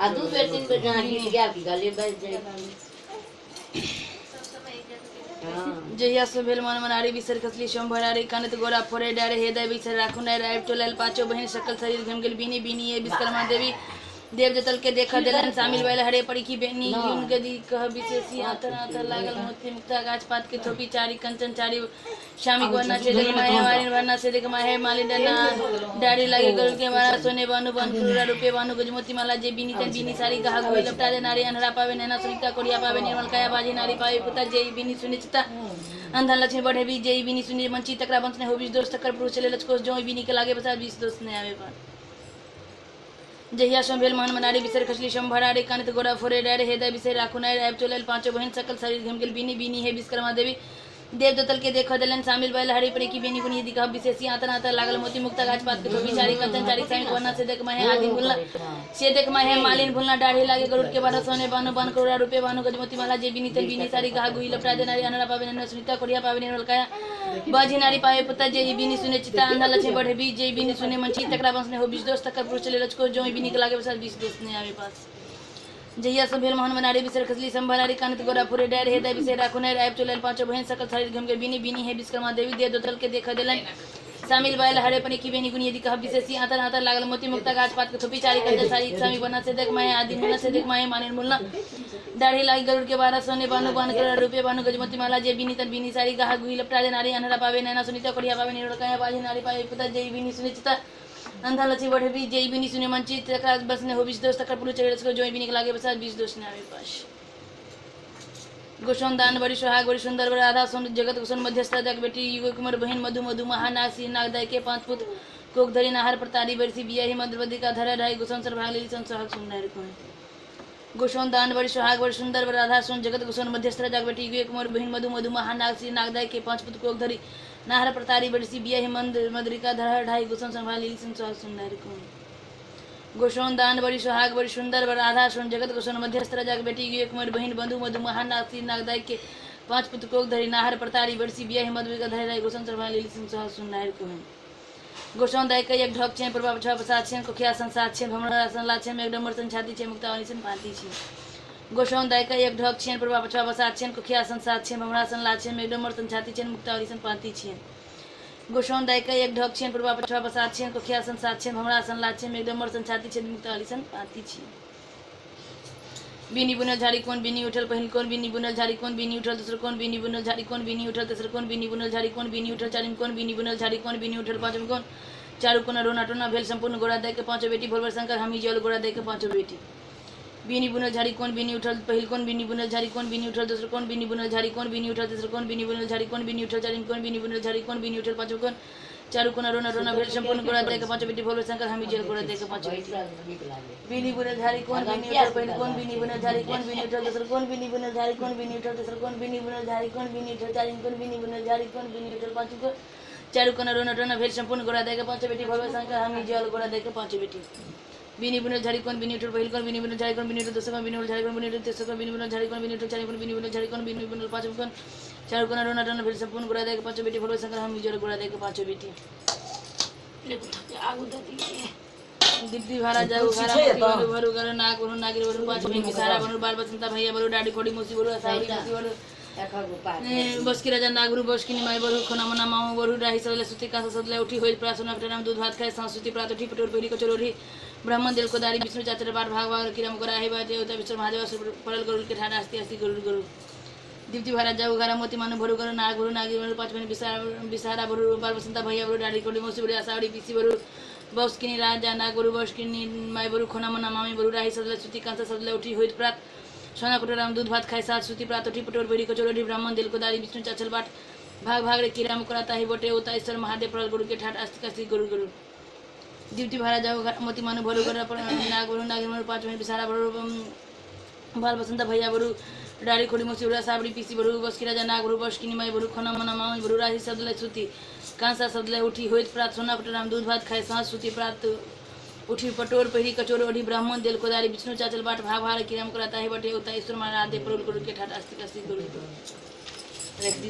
आ दू बेर तीन बेर जहाँ गिर गया कि गले बच जाए। जहिया से भेल मन मनारी बिसर खसली शम भरारी कानत गोरा फोरे डारे हेदय बिसर राखु नै राय टोलल पाछो बहिन सकल शरीर घम गेल बीनी बीनी ए विश्वकर्मा देवी देव जतल के देखा देलन शामिल भइल हरे पड़ी की बेनी यून गदी कह विशेषी आतर आतर लागल मोती मुक्ता गाछ पात के थोपी चारी कंचन चारी शामी वरना से देख माहे वारिन वरना से देख माहे माली डना डाड़ी लागे गरुड़ के मारा सोने बानु बन क्रूरा रुपये बानु गजमोती माला जे बीनी तन बीनी सारी कहा गोई लपटा दे नारी अनहरा पावे नैना सुनीता कोरिया पावे निर्मल काया बाजी नारी पावे पुता जे बीनी सुनिचिता अंधन लक्ष्मी बढ़े भी जे बीनी सुनी मंची तकरा बंस ने हो बीस दोस्त तकर पुरुष चले लचकोस जो बीनी के लागे बसा 20 दोस्त ने आवे पर जहिया भेल मन मनारी बिसर खसली शम भरारे कानित गोरा फोरे डारे हेदय बिसर राखु नाय राय चोलल पांचों बहन सकल शरीर घम गेल बीनी बीनी है विश्वकर्मा देवी देव दतल के देख देलन शामिल भइल हरि परे की बेनी कुनी दिखा विशेषी आतर आतर लागल मोती मुक्ता गाछ पात के थोपी चारी कंचन चारी साइन वरना से देख माहे आदि भूलना से देख माहे मालिन भूलना डाढ़ी लागे गरुड़ के बारह सोने बानु बन करोड़ा रुपये बानु गजमोती माला जे बीनी तन बीनी सारी कहा गुई लपटा दे नारी अनरा पावे नैना सुनीता कोरिया पावे निर्मल काया बाजी नारी पावे पुता जे बीनी सुने चिता अंधा लक्ष्मी बढ़े भी जे बीनी सुने मंची तकरा बंस ने हो 20 दोस्त तक पुरुष चले लचको जो बीनी के लागे बसा 20 दोस्त ने आवे पास जहिया से भेल मोहन मनारी बिसर खसली संभरारी कानित गोरा पुरे डायर हेदय बिसर राखु नै राय चोलल पांचों बहन सकल शरीर घम के बीनी बीनी है विश्वकर्मा देवी देव दतल के देखा देलन शामिल भइल हरे पनी की बेनी गुनी यदि कह विशेषी आतर आतर लागल मोती मुक्ता गाछ पात के थोपी चारी कंजर सारी स्वामी बना से देख माहे आदि मुना से देख माहे मानिन मुलना दाढ़ी लागी गरुड़ के बारह सोने बानु बन करोड़ रुपये बानु गजमोती माला जे बीनी तन बीनी सारी कहा गुई लपटा दे नारी अनहरा पावे नैना सुनीता कोरिया पावे निर्मल काया बाजी नारी पावे पुता जे बीनी सुनिचिता अंधा लची बढ़े भी जे बीनी सुने मंची तकरा बस ने हो 20 दोस्त तक पुरुष चले को जो बीनी के लागे बसा 20 दोस्त ने आवे पास गोशोन दान बड़ी सुहाग बड़ी सुंदर बड़ी राधा सोन जगत गोशोन मध्यस्थ जग बेटी युग कुमार बहन मधु मधु महानाग श्री नागदय के 5 पुत्र कोक धरी नाहर प्रतारी बरसी बिया ही मधुवदी का धरा ढाई गोशोन सर भाग ली सन सुहाग सुंदर को गोशोन दान बड़ी सुहाग बड़ी सुंदर बड़ी राधा सोन जगत गोशोन मध्यस्थ जग बेटी युग कुमार बहन मधु मधु महानाग श्री नागदय के 5 पुत्र कोक धरी नाहर प्रतारी बरसी बिया ही मधुरिका धरा ढाई गोशोन सर भाग ली सन सुहाग सुंदर को गोशोन दान बड़ी सुहाग बड़ी सुंदर बड़ी राधा सोन जगत गोशोन मध्यस्थ जग बेटी युग कुमार बहन बंधु मधु महानाग श्री नागदय के 5 पुत्र कोक धरी नाहर प्रतारी बरसी बिया ही मधुरिका धरा ढाई गोशोन सर भाग ली सन सुहाग सुंदर को गोशोन दाय के एक ढक छे प्रभाव छा प्रसाद छे कोखिया संसाद छे भमरा संला छे एक डमर सन छाती छे मुक्तावनी सन पाती छे गोशोन दाय के एक ढक छे प्रभाव छा प्रसाद छे कोखिया संसाद छे भमरा संला छे एक डमर सन छाती छे मुक्तावनी सन पाती छे गोशोन दाय के एक ढक छे प्रभाव छा प्रसाद छे कोखिया संसाद छे भमरा संला छे एक डमर सन छाती छे मुक्तावनी सन पाती छे बीनी बुनल झाड़ी कौन बीनी उठल पहिल कौन बीनी बुनल झाड़ी कौन बीनी उठल दूसर कौन बीनी बुनल झाड़ी कौन बीनी उठल तेसर कौन बीनी बुनल झाड़ी कौन बीनी उठल चारिम कौन बीनी बुनल झाड़ी कौन बीनी उठल पांचम कौन चारू कोना रोना टोना भेल संपूर्ण गोरा दे के 5 बेटी भोलवर शंकर हमी जल गोरा दे के 5 बेटी बीनी बुनल झाड़ी कौन बीनी उठल पहिल कौन बीनी बुनल झाड़ी कौन बीनी उठल दूसर कौन बीनी बुनल झाड़ी कौन बीनी उठल तेसर कौन बीनी बुनल झाड़ी कौन बीनी उठल चारिम कौन बीनी बुनल झाड़ी कौन बीनी उठल पांचम कौन चारू कोना रोना टोना भेल संपूर्ण गोरा दे के 5 बेटी भोलवर शंकर हमी जल गोरा दे के 5 बेटी बीनी बुनल झाड़ी कौन बीनी उठल पहिल कौन बीनी बुनल झाड़ी कौन बीनी उठल दूसर कौन बीनी बुनल झाड़ी कौन बीनी उठल तेसर कौन बीनी बुनल झाड़ी कौन बीनी उठल चारिम कौन बीनी बुनल झाड़ी कौन बीनी उठल पांचम कौन चारू कोना रोना टोना भेल संपूर्ण गोरा दे के 5 बेटी भोलवर शंकर हमी जल गोरा दे के 5 बेटी बीनी बुनल झाड़ी कौन बीनी उठल पहिल कौन बीनी बुनल झाड़ी कौन बीनी उठल दूसर कौन बीनी बुनल झाड़ी कौन बीनी उठल तेसर कौन बीनी बुनल झाड़ी कौन बीनी उठल चारिम कौन बीनी बुनल झाड़ी कौन बीनी बुनल पांचम कौन चारू कोना रोना टोना भेल संपूर्ण गोरा दे के 5 बेटी भोलवर शंकर हमी जल गोरा दे के 5 बेटी दीप्ति भारा जाऊ भारा भरू घर नाग भरू नागिर भरू 5 बहन सारा भरू बाल बसंता भैया भरू डाडी खोड़ी मोसी भरू सावरी मोसी भरू बसकी राजा नाग भरू बसकी निमाई भरू खना मना माऊ भरू राही सदले सुती का सदले उठी होइल प्रासना नाम दूध भात खाए संस्कृति प्रात उठी पटोर पहली कचोरी ब्राह्मण दिल को दारी विष्णु चाचर बार भाग भाग किरम करा है बाजे होता विष्णु महादेव परल गरुड़ के ठाड़ा आस्ती आस्ती गरुड़ गरुड़ दीप्ति भारा जाऊ घरा मोती मानु भरू घर नाग भरू नागिर भरू 5 बहन बिसारा भरू बाल बसंता भैया भरू डाडी खोड़ी मोसी भरू सावरी पीसी भरू बसकिनी राजा नाग भरू बसकिनी माई भरू खोना मना मामी भरू राही सदले सुती कांसा सदले उठी होइल प्रात सोना कटोराम दूध भात खाए साथ सुती प्रात उठी पटोर बेड़ी कचोरी ब्राह्मण दिल को दारी विष्णु चाचल बाट भाग भाग रे कीड़ा मुकराता ही बोटे होता ईश्वर महादेव परल गुरु के ठाट आस्तिक आस्तिक गुरु गुरु दीप्ति भारा जाओ मोती मानु भरू घर नाग भरू नागिर भरू 5 बहन बिसारा भरू बाल बसंता भैया भरू डाड़ी खोड़ी मोसी भरू साबड़ी पीसी भरू बसकी राजा नाग भरू बसकिनी माई भरू खना मना मामी भरू राही सदले सुती कांसा सदले उठी होइत प्रात सोना कटोराम दूध भात खाए साथ सुती प्रात उठी पटोर पहिरी कचोर ओढ़ी ब्राह्मण दिल को दारी विष्णु चाचल बाट भाग भाग किरम कराता है बटे होता ईश्वर महादेव परल गुरु के ठाट आस्तिक आस्तिक गुरु रख दी